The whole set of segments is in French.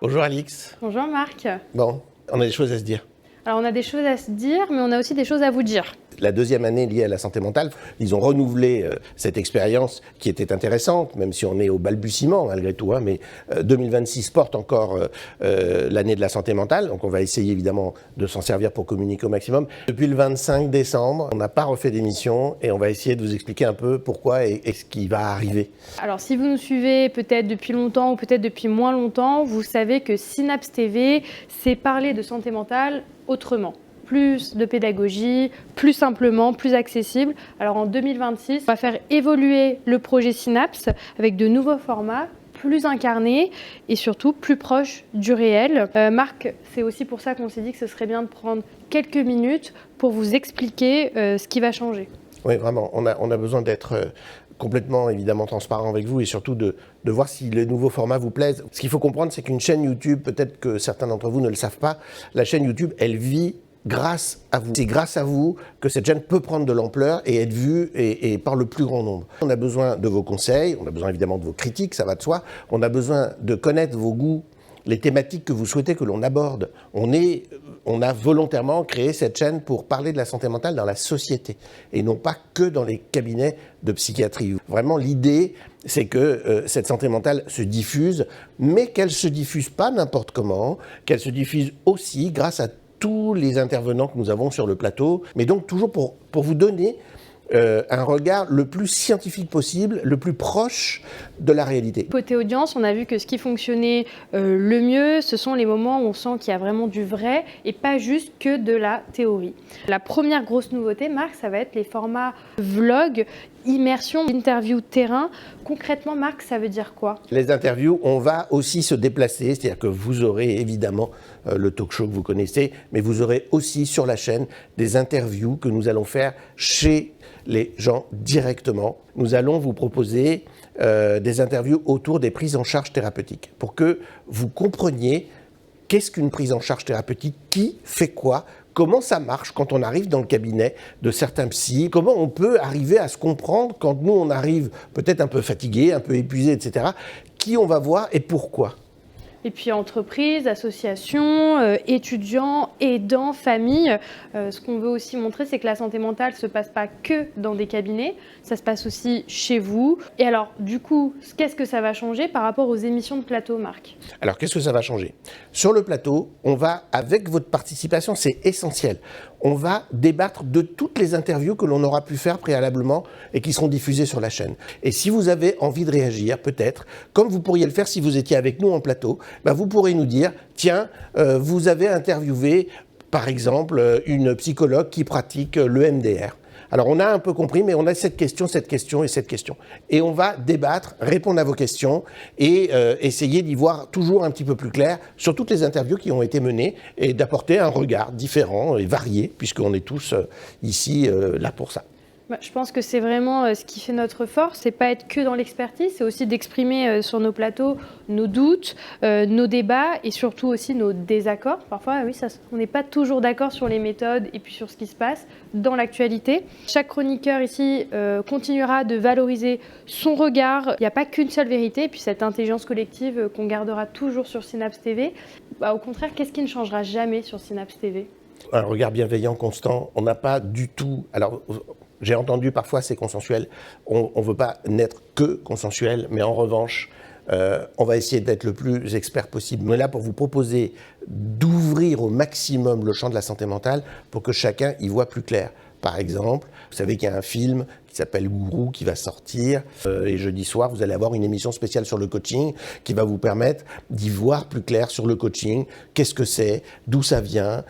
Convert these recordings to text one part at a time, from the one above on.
Bonjour Alix. Bonjour Marc. Bon, on a des choses à se dire. Alors on a des choses à se dire, mais on a aussi des choses à vous dire. La deuxième année liée à la santé mentale, ils ont renouvelé cette expérience qui était intéressante, même si on est au balbutiement malgré tout, mais 2026 porte encore l'année de la santé mentale, donc on va essayer évidemment de s'en servir pour communiquer au maximum. Depuis le 25 décembre, on n'a pas refait d'émission et on va essayer de vous expliquer un peu pourquoi et ce qui va arriver. Alors si vous nous suivez peut-être depuis longtemps ou peut-être depuis moins longtemps, vous savez que Synapse TV, c'est parler de santé mentale autrement. Plus de pédagogie, plus simplement, plus accessible. Alors en 2026, on va faire évoluer le projet Synapse avec de nouveaux formats, plus incarnés et surtout plus proches du réel. Marc, c'est aussi pour ça qu'on s'est dit que ce serait bien de prendre quelques minutes pour vous expliquer ce qui va changer. Oui, vraiment, on a besoin d'être complètement évidemment transparent avec vous et surtout de voir si les nouveaux formats vous plaisent. Ce qu'il faut comprendre, c'est qu'une chaîne YouTube, peut-être que certains d'entre vous ne le savent pas, la chaîne YouTube, elle vit grâce à vous. C'est grâce à vous que cette chaîne peut prendre de l'ampleur et être vue et par le plus grand nombre. On a besoin de vos conseils, on a besoin évidemment de vos critiques, ça va de soi. On a besoin de connaître vos goûts, les thématiques que vous souhaitez que l'on aborde. On a volontairement créé cette chaîne pour parler de la santé mentale dans la société et non pas que dans les cabinets de psychiatrie. Vraiment, l'idée, c'est que cette santé mentale se diffuse, mais qu'elle ne se diffuse pas n'importe comment, qu'elle se diffuse aussi grâce à tous les intervenants que nous avons sur le plateau, mais donc toujours pour vous donner un regard le plus scientifique possible, le plus proche de la réalité. Côté audience, on a vu que ce qui fonctionnait le mieux, ce sont les moments où on sent qu'il y a vraiment du vrai et pas juste que de la théorie. La première grosse nouveauté, Marc, ça va être les formats vlog, immersion, interview terrain. Concrètement, Marc, ça veut dire quoi? Les interviews, on va aussi se déplacer, c'est-à-dire que vous aurez évidemment le talk show que vous connaissez, mais vous aurez aussi sur la chaîne des interviews que nous allons faire chez les gens directement. Nous allons vous proposer des interviews autour des prises en charge thérapeutiques pour que vous compreniez qu'est-ce qu'une prise en charge thérapeutique, qui fait quoi, comment ça marche quand on arrive dans le cabinet de certains psys, comment on peut arriver à se comprendre quand nous on arrive peut-être un peu fatigué, un peu épuisé, etc. Qui on va voir et pourquoi. Et puis entreprises, associations, étudiants, aidants, familles. Ce qu'on veut aussi montrer, c'est que la santé mentale ne se passe pas que dans des cabinets, ça se passe aussi chez vous. Et alors, du coup, qu'est-ce que ça va changer par rapport aux émissions de plateau, Marc? Alors, qu'est-ce que ça va changer? Sur le plateau, on va, avec votre participation, c'est essentiel, on va débattre de toutes les interviews que l'on aura pu faire préalablement et qui seront diffusées sur la chaîne. Et si vous avez envie de réagir, peut-être, comme vous pourriez le faire si vous étiez avec nous en plateau, vous pourrez nous dire, tiens, vous avez interviewé, par exemple, une psychologue qui pratique le MDR. Alors on a un peu compris, mais on a cette question et cette question. Et on va débattre, répondre à vos questions et essayer d'y voir toujours un petit peu plus clair sur toutes les interviews qui ont été menées et d'apporter un regard différent et varié, puisqu'on est tous ici là pour ça. Je pense que c'est vraiment ce qui fait notre force, c'est pas être que dans l'expertise, c'est aussi d'exprimer sur nos plateaux nos doutes, nos débats et surtout aussi nos désaccords. Parfois, oui, on n'est pas toujours d'accord sur les méthodes et puis sur ce qui se passe dans l'actualité. Chaque chroniqueur ici continuera de valoriser son regard. Il n'y a pas qu'une seule vérité et puis cette intelligence collective qu'on gardera toujours sur Synapse TV. Au contraire, qu'est-ce qui ne changera jamais sur Synapse TV? Un regard bienveillant, constant. On n'a pas du tout... Alors, j'ai entendu parfois c'est consensuel. On ne veut pas n'être que consensuel, mais en revanche, on va essayer d'être le plus expert possible. On est là pour vous proposer d'ouvrir au maximum le champ de la santé mentale pour que chacun y voit plus clair. Par exemple, vous savez qu'il y a un film qui s'appelle Gourou qui va sortir et jeudi soir, vous allez avoir une émission spéciale sur le coaching qui va vous permettre d'y voir plus clair sur le coaching. Qu'est-ce que c'est? D'où ça vient?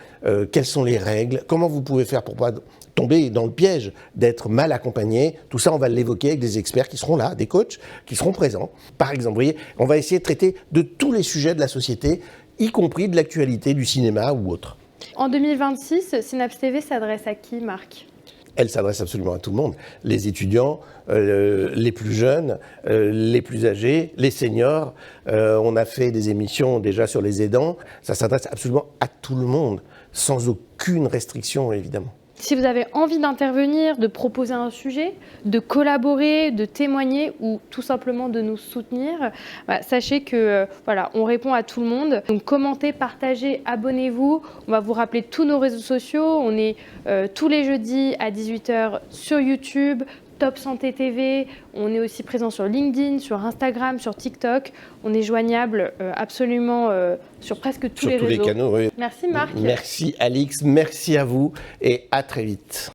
Quelles sont les règles? Comment vous pouvez faire pour pas tomber dans le piège d'être mal accompagné? Tout ça, on va l'évoquer avec des experts qui seront là, des coachs qui seront présents. Par exemple, vous voyez, on va essayer de traiter de tous les sujets de la société, y compris de l'actualité, du cinéma ou autre. En 2026, Synapse TV s'adresse à qui, Marc? Elle s'adresse absolument à tout le monde. Les étudiants, les plus jeunes, les plus âgés, les seniors. On a fait des émissions déjà sur les aidants. Ça s'adresse absolument à tout le monde, sans aucune restriction, évidemment. Si vous avez envie d'intervenir, de proposer un sujet, de collaborer, de témoigner ou tout simplement de nous soutenir, sachez que voilà, on répond à tout le monde. Donc commentez, partagez, abonnez-vous. On va vous rappeler tous nos réseaux sociaux. On est tous les jeudis à 18h sur YouTube, Top Santé TV. On est aussi présent sur LinkedIn, sur Instagram, sur TikTok. On est joignable absolument sur presque tous les réseaux. Sur tous les canaux, oui. Merci Marc. Merci Alix, merci à vous et à très vite.